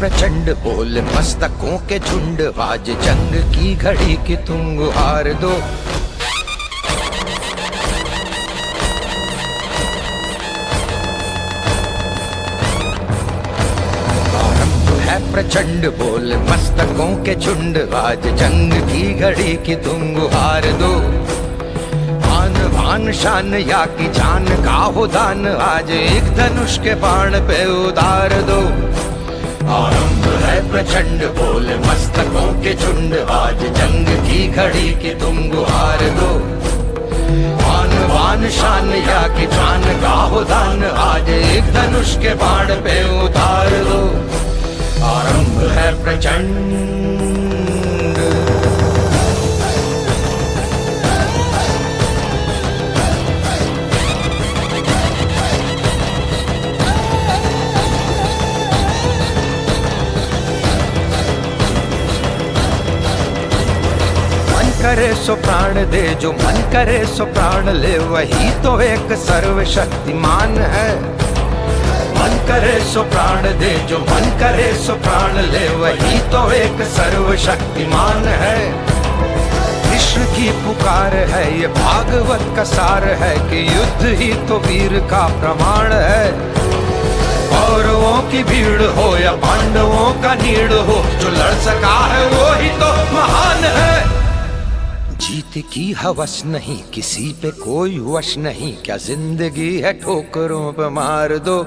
प्रचंड बोल मस्तकों के झुंड, आज जंग की घड़ी की तुम गुहार दो। प्रचंड बोल मस्तकों के झुंड, आज जंग की घड़ी की तुम गुहार दो। आन भान शान या की जान का हो दान, आज एक धनुष के बाण पे उतार दो। आरंभ है प्रचंड बोल मस्तकों के झुंड, आज जंग की घड़ी की तुम गुहार दो। आन भान शान या की जान का हो दान, आज एक धनुष के बाण पे उतार दो। आरंभ है प्रचंड। मन करे सो प्राण दे, जो मन करे सो प्राण ले, वही तो एक सर्वशक्तिमान है। मन करे सो प्राण दे, जो मन करे सो प्राण ले, वही तो एक सर्वशक्तिमान है। कृष्ण की पुकार है, ये भागवत का सार है कि युद्ध ही तो वीर का प्रमाण है। कौरवों की भीड़ हो या पांडवों का नीड़ हो, जो लड़ सका है वो ही तो महान है। जीत की हवस नहीं, किसी पे कोई वश नहीं, क्या जिंदगी है ठोकरों पे मार दो।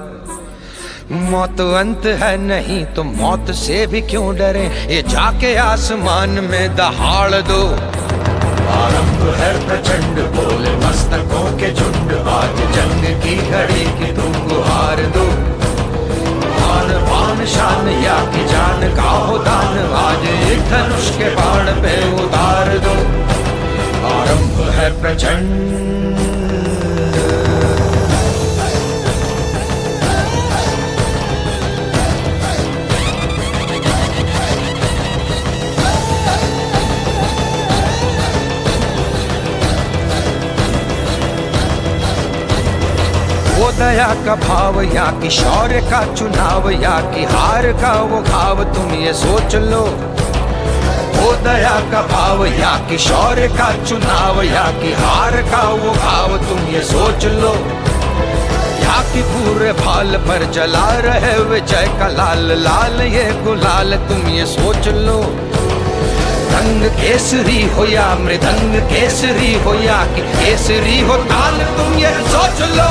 मौत अंत है नहीं तो मौत से भी क्यों डरे, ये जाके आसमान में दहाड़ दो। आरंभ है प्रचंड बोले मस्तकों के झुंड, आज जंग की घड़ी की तुम गुहार दो। आन बान शान या की जान का हो दान, आज एक धनुष के बाण पे उतार दो। आरंभ है प्रचंड। वो दया का भाव या कि शौर्य का चुनाव, या कि हार का वो घाव, तुम ये सोच लो। वो दया का भाव या कि शौर्य का चुनाव, या कि हार का वो घाव, तुम ये सोच लो। या कि पूरे भाल पर जला रहे विजय का लाल लाल ये गुलाल, तुम ये सोच लो। रंग केसरी हो या मृदंग केसरी हो, या कि केसरी हो ताल, तुम ये सोच लो।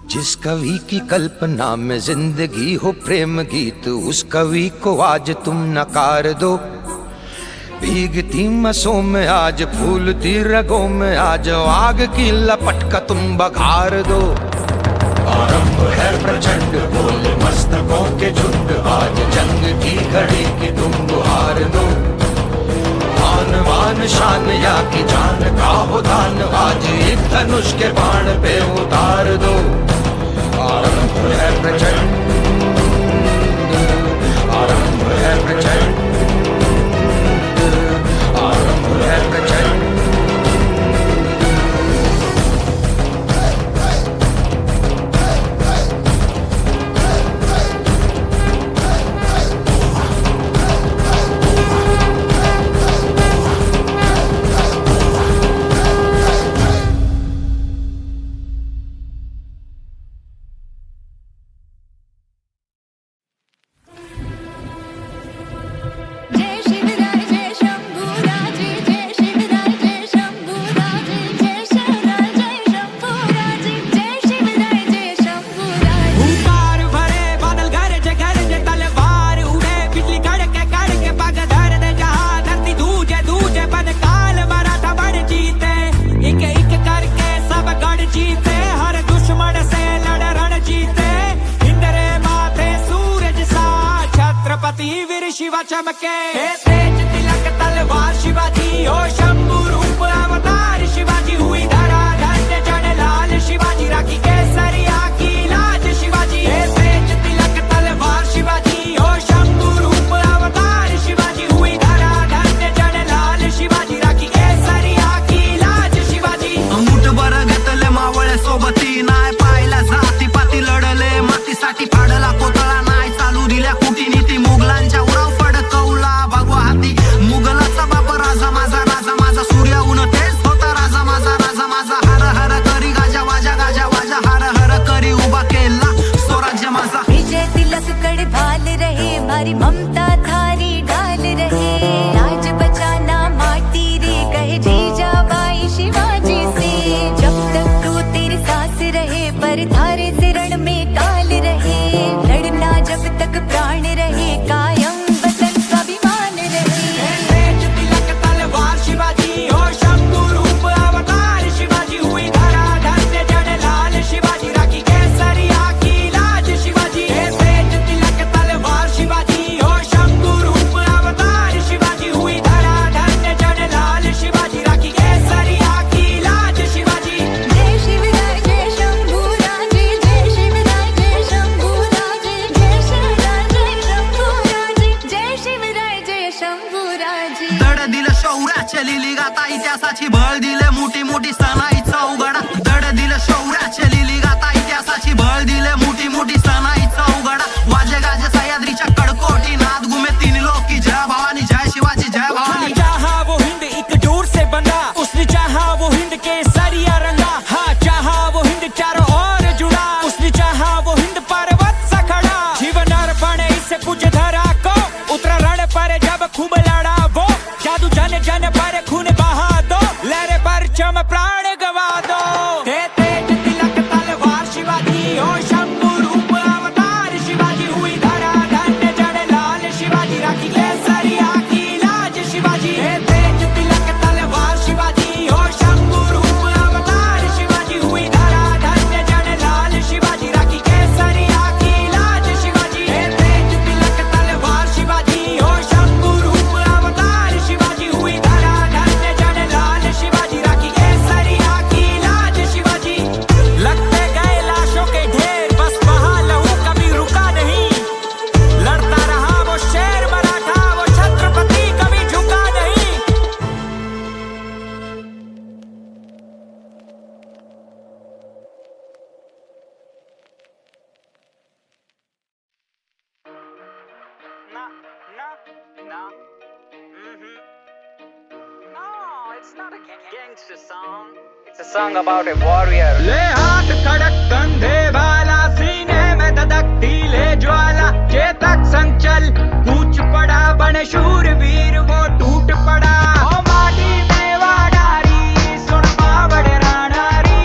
जिस कवि की कल्पना में जिंदगी हो प्रेम गीत, उस कवि को आज तुम नकार दो। भीगती मसों में आज फूलती रगों में आज, आग की लपट का तुम बघार दो। आरंभ है प्रचंड बोले मस्तकों के झुंड, आज जंग की घड़ी की तुम गुहार दो। आन बान शान या की जान का हो दान, आज एक धनुष के बाण पे उतार दो। आरंभ है प्रचंड, आरंभ है प्रचंड, आरंभ है प्रचंड। शिवा चमके तेज तिलक तलवार शिवाजी हो, शंभू रूप अवतार शिवाजी हुई धरा धन्य जन लाल शिवाजी, राखी केसरिया की लाज शिवाजी। तेज तिलक तलवार शिवाजी हो, शंभू रूप अवतार शिवाजी हुई धरा धन्य जन लाल शिवाजी, राखी केसरिया की लाज शिवाजी। अंगूठ बरा घेतले मावळे धड दिलं शौर्याच्या लिली गाता इतिहासाची भळ दिले मोठी मोठी सणाईचा उघडा धड दिलं शौर्याच्या लिली गाता इतिहासाची भळ दिले मोठी मोठी सणाईचा उघडा वाजे गाजे सह्याद्रीच्या कडकोटी नाद घुमे तीन लोक की जय भवानी जय शिवाजी जय भवानी चाहा वो हिंद एक दूर से बंदा उसने चाहा वो हिंद के सरिया रंगा हाँ चाहा वो हिंद चारों ओर जुड़ा उसने चाहा वो हिंद पर्वत सा खड़ा जीवन अर्पण इससे पूछे धरा को उतरा रण पर जब खूब लड़ा वो जादू जन जन पर खून बहा दो लहरे पर चम प्राण गवा दो तेज तिलक तलवार शिवाजी हो शंभू रूप अवतार शिवाजी हुई धरा धन्य जड़ लाल शिवाजी राखी केसरिया की लाज शिवाजी तेज तिलक तलवार शिवाजी हो शंभू रूप अवतार शिवाजी हुई धरा धन्य जड़ लाल शिवाजी राखी केसरिया की लाज शिवाजी तेज तिलक तलवार शिवाजी हो शंभू रूप अवतार शिवाजी हुई धरा धन्य जड़ लाल शिवाजी राखी केसरिया की लाज शिवाजी लगते गए लाशों के ढेर बस वहां लहू कभी रुका नहीं लड़ता रहा वो शेर मराठा वो छत्रपति कभी झुका नहीं No, it's not a gangster song. It's a song about a warrior. ले हाथ खड़क कंधे वाला सीने में धधकती ले ज्वाला चेतक संचल कूच पड़ा बन शूरवीर वो टूट पड़ा ओ माटी में वाडारी सुन बावड़ रानारी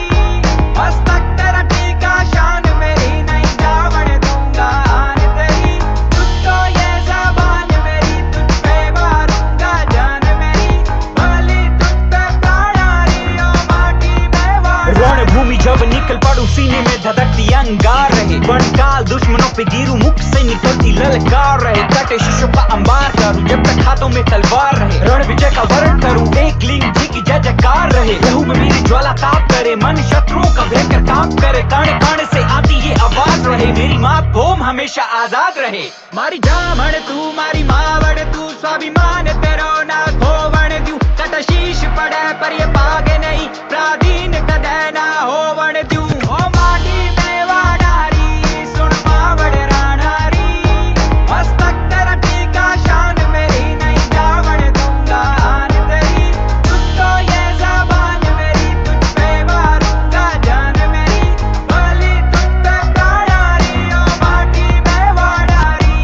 मस्तक तेरा टीका शान मेरी नहीं जावड़ दूंगा आन तेरी तुझ तो ये ज़बान मेरी तुझ पे मारूंगा जान मेरी भली तुझ पे प्राणारी ओ माटी में वाडारी रणभूमि जब निकल पड़ू सीने में धधकती अंगार रहे बड़काल दुश्मनों पे गिरू मुख से निकलती ललकार रहे कटे शीशों का अंबार करूं जब तक हाथों में तलवार रहे रण विजय का वर्ण करूं एक लिंग जी की जय जयकार रहे लहू में मेरी ज्वाला ताप करे मन शत्रुओं का भयंकर काम करे काने काने से आती ये आवाज रहे मेरी माँ भूम हमेशा आजाद रहे मारी जामण तू मारी मावड़ तू स्वाभिमान तेरो ना खोवण द्यू कट शीश पड़े पर ये पागे नहीं प्राधीन कदे ना होवण द्यू ओ माटी में वाडारी सुन मावड़ रानारी मस्तक तेरा टीका शान मेरी नहीं जावड़ दूंगा आन तेरी तुझ तो ये ज़बान मेरी तुझ पे मारूंगा जान मेरी भली तुझ पे प्राणारी ओ माटी में वाडारी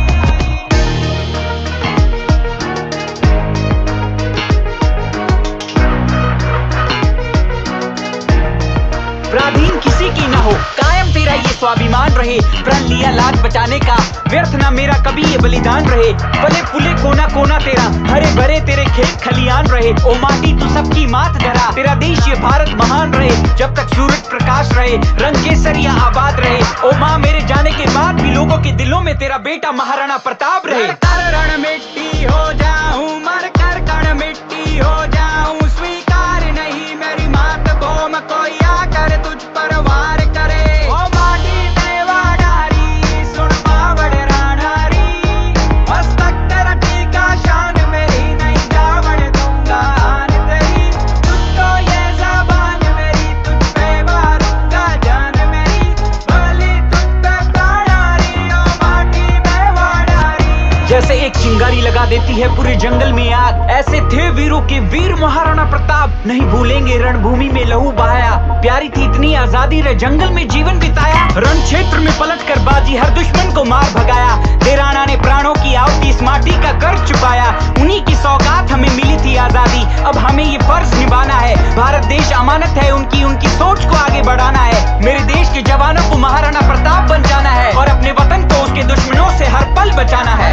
प्राधीन किसी की ना हो कायम तेरा ये स्वाभिमान रहे प्रण लिया लाज बचाने का व्यर्थ ना मेरा कभी ये बलिदान रहे फले फूले कोना कोना तेरा हरे भरे तेरे खेत खलियान रहे ओ माटी तू सबकी मात धरा तेरा देश ये भारत महान रहे जब तक सूरज प्रकाश रहे रंग केसरिया आबाद रहे ओ माँ मेरे जाने के बाद भी लोगों के दिलों में तेरा बेटा महाराणा प्रताप रहे कर रण मिट्टी हो जाऊं मर कर कण मिट्टी हो जाऊं स्वीकार नहीं मेरी मात भूम कोई आकर तुझ पर वार करे ओ माटी में वाडारी सुन बावड़ रानारी मस्तक तेरा टीका शान मेरी नहीं जावड़ दूंगा आन तेरी तुझ तो ये ज़बान मेरी तुझ पे मारूंगा जान मेरी भली तुझ पे प्राणारी ओ माटी में वाडारी जैसे एक चिंगारी लगा देती है पूरे जंगल में आग ऐसे थे वीरों के वीर महाराणा प्रताप नहीं भूलेंगे रणभूमि में लहू बहाया प्यारी थी इतनी आजादी रे जंगल में जीवन बिताया रण क्षेत्र में पलट कर बाजी हर दुश्मन को मार भगाया देराना ने प्राणों की आहुति इस माटी का कर्ज चुकाया उन्हीं की सौगात हमें मिली थी आजादी अब हमें ये फर्ज निभाना है भारत देश अमानत है उनकी सोच को आगे बढ़ाना है मेरे देश के जवानों को महाराणा प्रताप बन जाना है और अपने वतन को उसके दुश्मनों से हर पल बचाना है